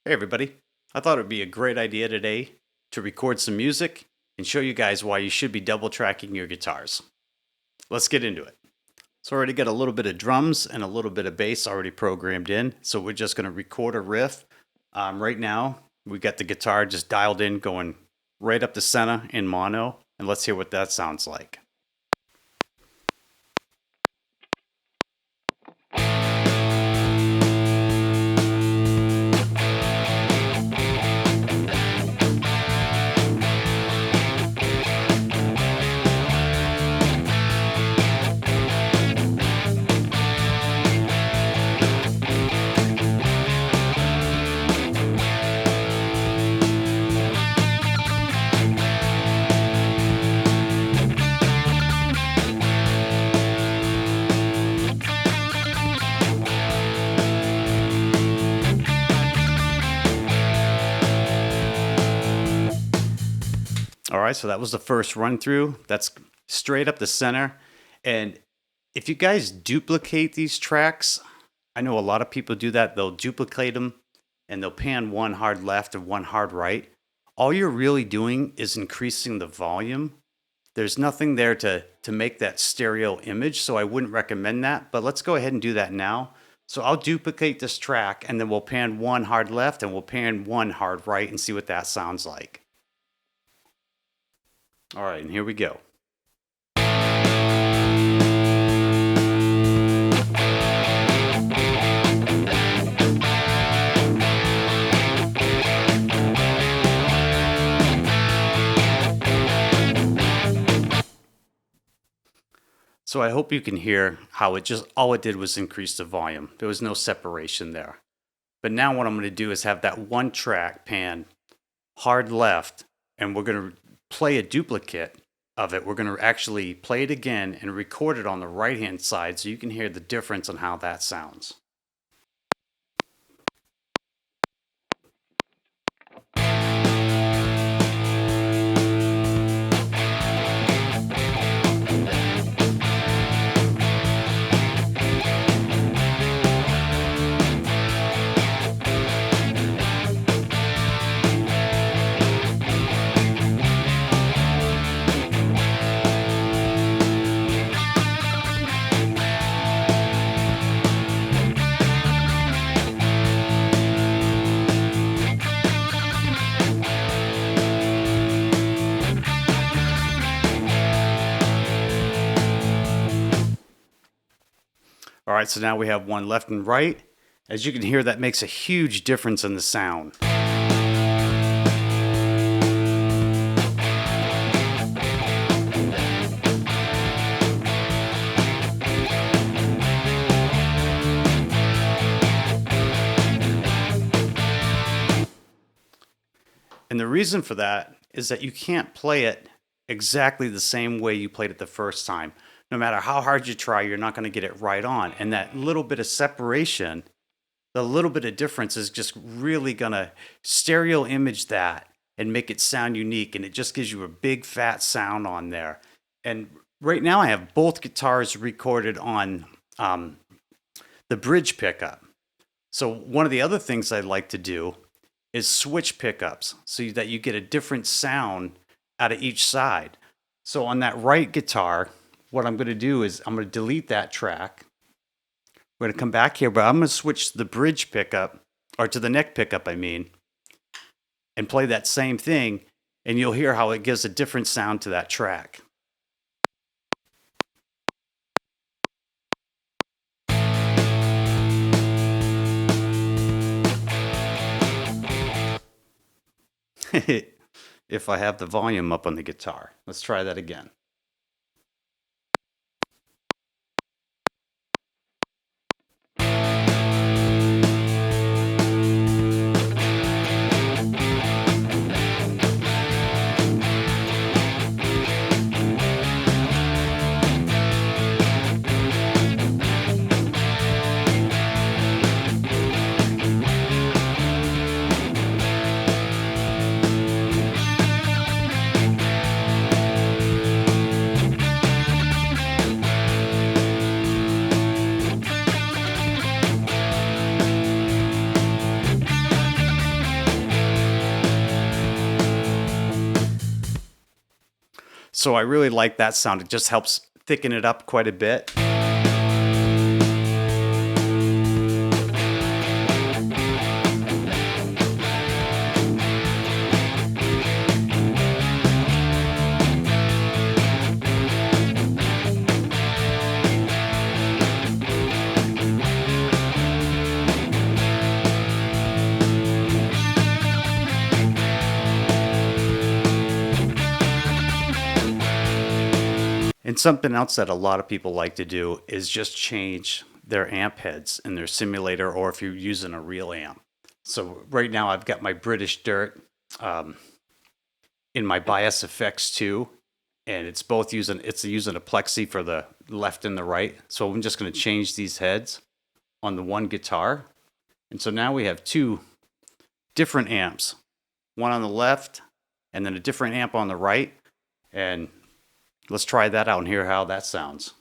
Hey everybody, I thought it would be a great idea today to record some music and show you guys why you should be double tracking your guitars. Let's get into it. So I already got a little bit of drums and a little bit of bass already programmed in, so we're just going to record a riff. Right now, we got the guitar just dialed in going right up the center in mono, and let's hear what that sounds like. All right, so that was the first run through. That's straight up the center. And if you guys duplicate these tracks, I know a lot of people do that. They'll duplicate them and they'll pan one hard left and one hard right. All you're really doing is increasing the volume. There's nothing there to make that stereo image, so I wouldn't recommend that. But let's go ahead and do that now. So I'll duplicate this track and then we'll pan one hard left and we'll pan one hard right and see what that sounds like. All right, and here we go. So I hope you can hear how all it did was increase the volume. There was no separation there. But now what I'm going to do is have that one track pan hard left, and we're going to play a duplicate of it. We're going to actually play it again and record it on the right hand side so you can hear the difference on how that sounds. All right, so now we have one left and right. As you can hear, that makes a huge difference in the sound. And the reason for that is that you can't play it exactly the same way you played it the first time. No matter how hard you try, you're not going to get it right on. And that little bit of separation, the little bit of difference is just really going to stereo image that and make it sound unique. And it just gives you a big fat sound on there. And right now I have both guitars recorded on the bridge pickup. So one of the other things I like to do is switch pickups so that you get a different sound out of each side. So on that right guitar, what I'm going to do is I'm going to delete that track. We're going to come back here, but I'm going to switch to the bridge pickup, or to the neck pickup, I mean, and play that same thing, and you'll hear how it gives a different sound to that track. If I have the volume up on the guitar. Let's try that again. So I really like that sound. It just helps thicken it up quite a bit. And something else that a lot of people like to do is just change their amp heads in their simulator, or if you're using a real amp. So right now I've got my British Dirt in my bias effects too, and it's using a plexi for the left and the right. So I'm just going to change these heads on the one guitar, and so now we have two different amps, one on the left and then a different amp on the right. And let's try that out and hear how that sounds.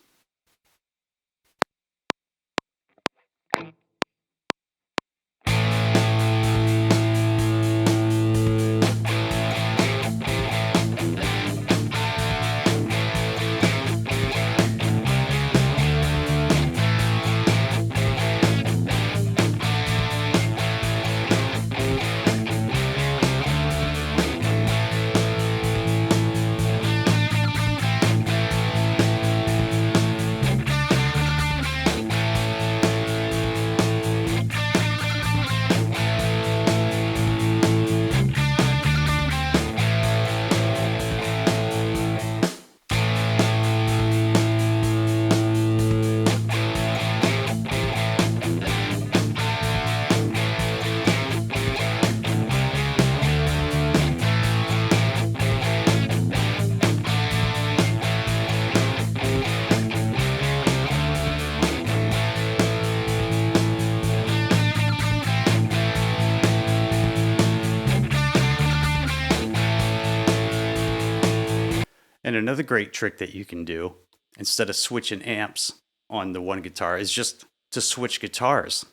And another great trick that you can do, instead of switching amps on the one guitar, is just to switch guitars.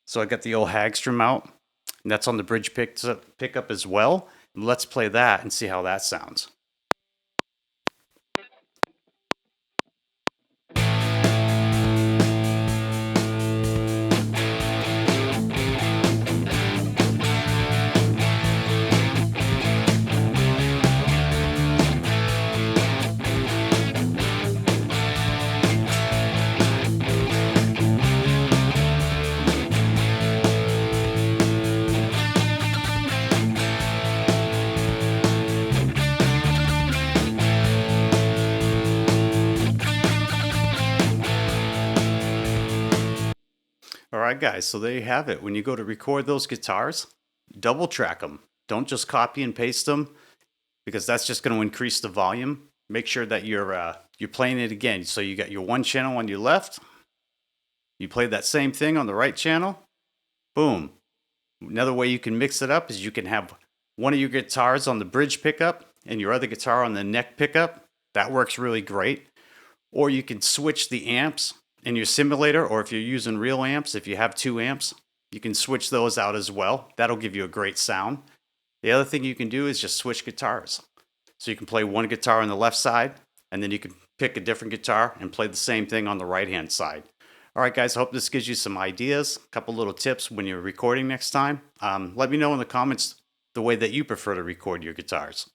So I got the old Hagstrom out, and that's on the bridge pickup as well. Let's play that and see how that sounds. All right, guys, so there you have it. When you go to record those guitars, double track them. Don't just copy and paste them, because that's just going to increase the volume. Make sure that you're playing it again. So you got your one channel on your left. You play that same thing on the right channel. Boom. Another way you can mix it up is you can have one of your guitars on the bridge pickup and your other guitar on the neck pickup. That works really great. Or you can switch the amps in your simulator, or if you're using real amps, if you have two amps, you can switch those out as well. That'll give you a great sound. The other thing you can do is just switch guitars. So you can play one guitar on the left side, and then you can pick a different guitar and play the same thing on the right-hand side. All right, guys, I hope this gives you some ideas, a couple little tips when you're recording next time. Let me know in the comments the way that you prefer to record your guitars.